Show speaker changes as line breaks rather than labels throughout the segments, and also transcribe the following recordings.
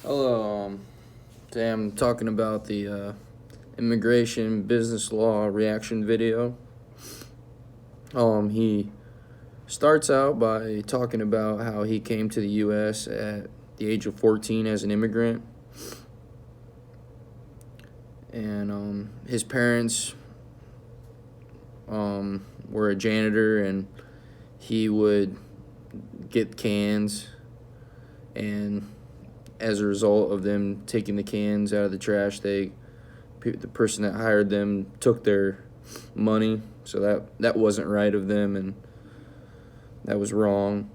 Hello, today I'm talking about the immigration business law reaction video. He starts out by talking about how he came to the U.S. at the age of 14 as an immigrant, and his parents were a janitor, and he would get cans, and as a result of them taking the cans out of the trash, the person that hired them took their money, so that wasn't right of them, and that was wrong.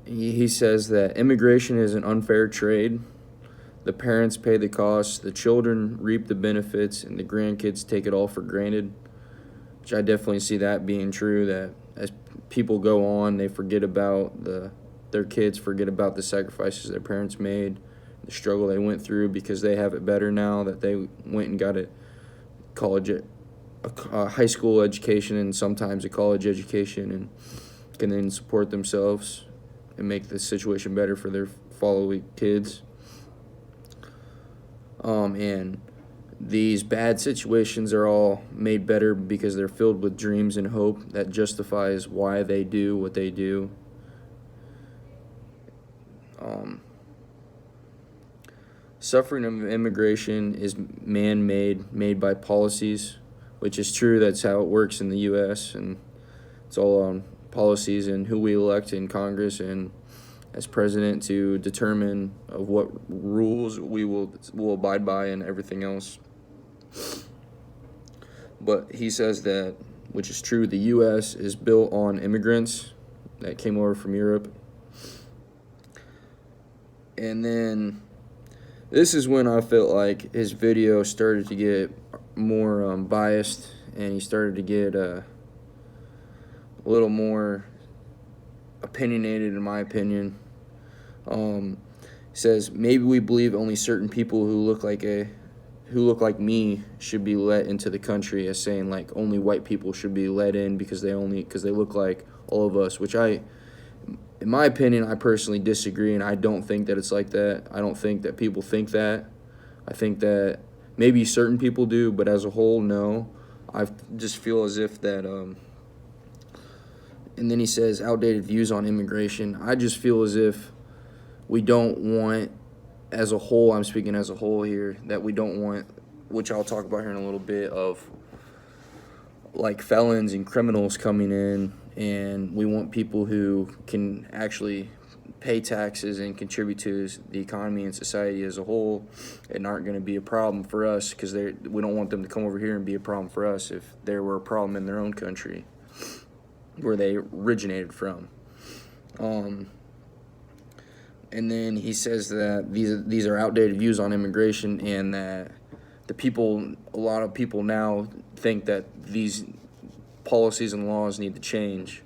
He says that immigration is an unfair trade. The parents pay the costs, the children reap the benefits, and the grandkids take it all for granted. Which I definitely see that being true. That as people go on, they forget about their kids forget about the sacrifices their parents made, the struggle they went through because they have it better now that they went and got a college, a high school education, and sometimes a college education, and can then support themselves and make the situation better for their following kids. And these bad situations are all made better because they're filled with dreams and hope that justifies why they do what they do. Um, Suffering of immigration is man-made, made by policies, which is true. That's how it works in the U.S., and it's all on policies and who we elect in Congress and as president to determine of what rules we will abide by and everything else. But he says that, which is true, the U.S. is built on immigrants that came over from Europe. And then this is when I felt like his video started to get more biased, and he started to get a little more opinionated, in my opinion. Says maybe we believe only certain people who look like me should be let into the country, as saying like only white people should be let in because they look like all of us, which in my opinion, I personally disagree, and I don't think that it's like that. I don't think that people think that. I think that maybe certain people do, but as a whole, no. I just feel as if that and then he says outdated views on immigration. I just feel as if we don't want, as a whole, I'm speaking as a whole here, that we don't want, which I'll talk about here in a little bit, of like felons and criminals coming in, and we want people who can actually pay taxes and contribute to the economy and society as a whole, and aren't going to be a problem for us, because we don't want them to come over here and be a problem for us if there were a problem in their own country where they originated from. And then he says that these are outdated views on immigration, and that a lot of people now think that these policies and laws need to change,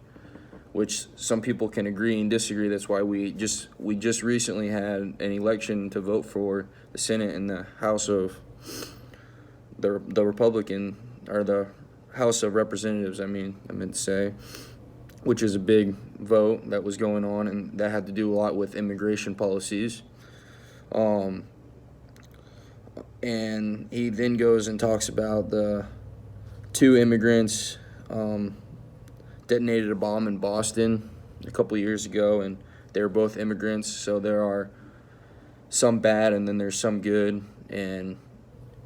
which some people can agree and disagree. That's why we just recently had an election to vote for the Senate and the House of the Republican, or the House of Representatives, I meant to say, which is a big vote that was going on, and that had to do a lot with immigration policies. And he then goes and talks about the two immigrants detonated a bomb in Boston a couple years ago, and they were both immigrants, so there are some bad and then there's some good, and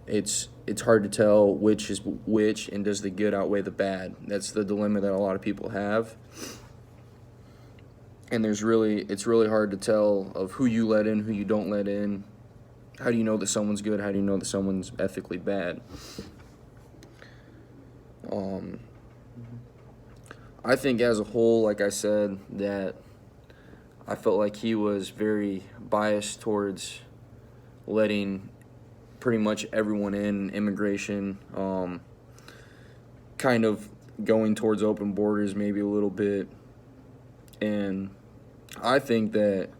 it's hard to tell which is which, and does the good outweigh the bad? That's the dilemma that a lot of people have. And it's really hard to tell of who you let in, who you don't let in. How do you know that someone's good? How do you know that someone's ethically bad? I think as a whole, like I said, that I felt like he was very biased towards letting pretty much everyone in immigration, kind of going towards open borders maybe a little bit. And I think that,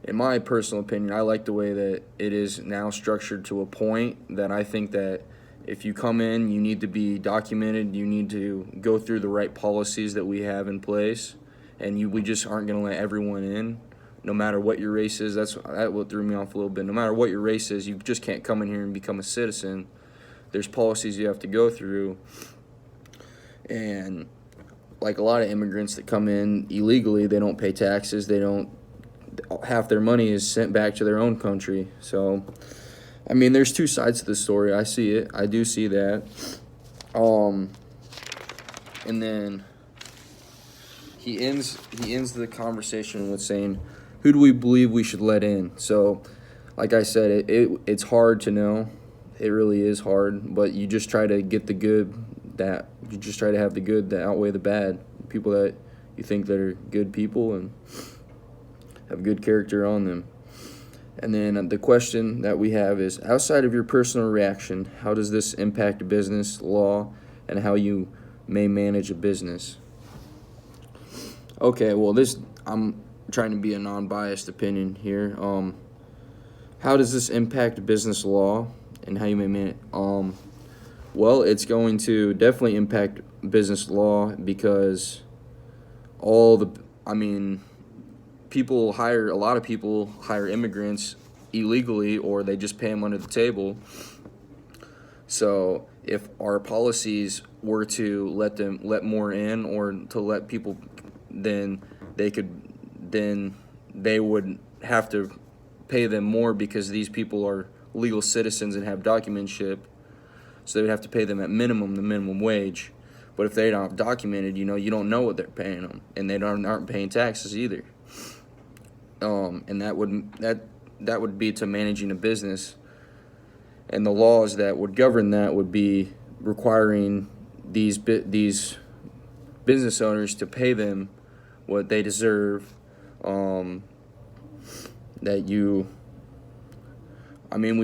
in my personal opinion, I like the way that it is now structured, to a point that I think that if you come in, you need to be documented, you need to go through the right policies that we have in place, and we just aren't going to let everyone in no matter what your race is. That what threw me off a little bit. No matter what your race is, you just can't come in here and become a citizen. There's policies you have to go through, and like a lot of immigrants that come in illegally, they don't pay taxes. They don't. Half their money is sent back to their own country. So, I mean, there's two sides to the story. I see it. I do see that. And then he ends the conversation with saying, "Who do we believe we should let in?" So, like I said, it's hard to know. It really is hard, but you just try to get the good. You just try to have the good that outweigh the bad. People that you think that are good people and have good character on them. And then the question that we have is, outside of your personal reaction, how does this impact business, law, and how you may manage a business? Okay, well, I'm trying to be a non-biased opinion here. How does this impact business law and how you may manage? Well, it's going to definitely impact business law because a lot of people hire immigrants illegally, or they just pay them under the table. So if our policies were to let more in, or to let people, then they would have to pay them more because these people are legal citizens and have documentship. So they would have to pay them at minimum the minimum wage. But if they're not documented, you don't know what they're paying them, and they aren't paying taxes either. And that would be to managing a business, and the laws that would govern that would be requiring these business owners to pay them what they deserve. We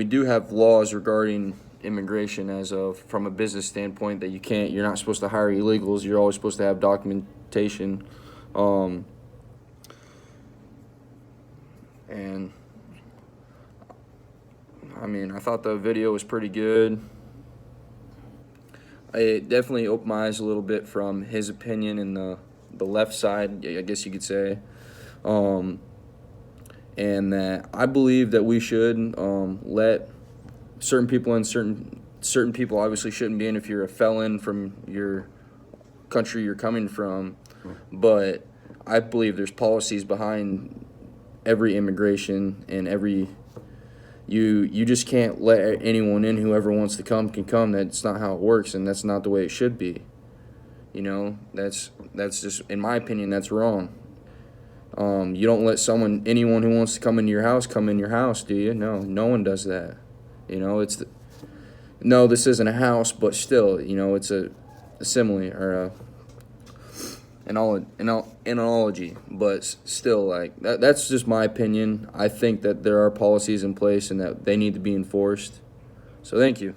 do have laws regarding immigration from a business standpoint, that you're not supposed to hire illegals. You're always supposed to have documentation. And I thought the video was pretty good. It definitely opened my eyes a little bit from his opinion in the left side, I guess you could say. And that I believe that we should let certain people in. Certain people obviously shouldn't be in if you're a felon from your country you're coming from. But I believe there's policies behind every immigration, and you just can't let anyone in. Whoever wants to come can come. That's not how it works, and that's not the way it should be. That's just, in my opinion, that's wrong. You don't let anyone who wants to come in your house, do you? No one does that. No, this isn't a house, but still, it's a simile, or an analogy, but still, like, that's just my opinion. I think that there are policies in place and that they need to be enforced. So thank you.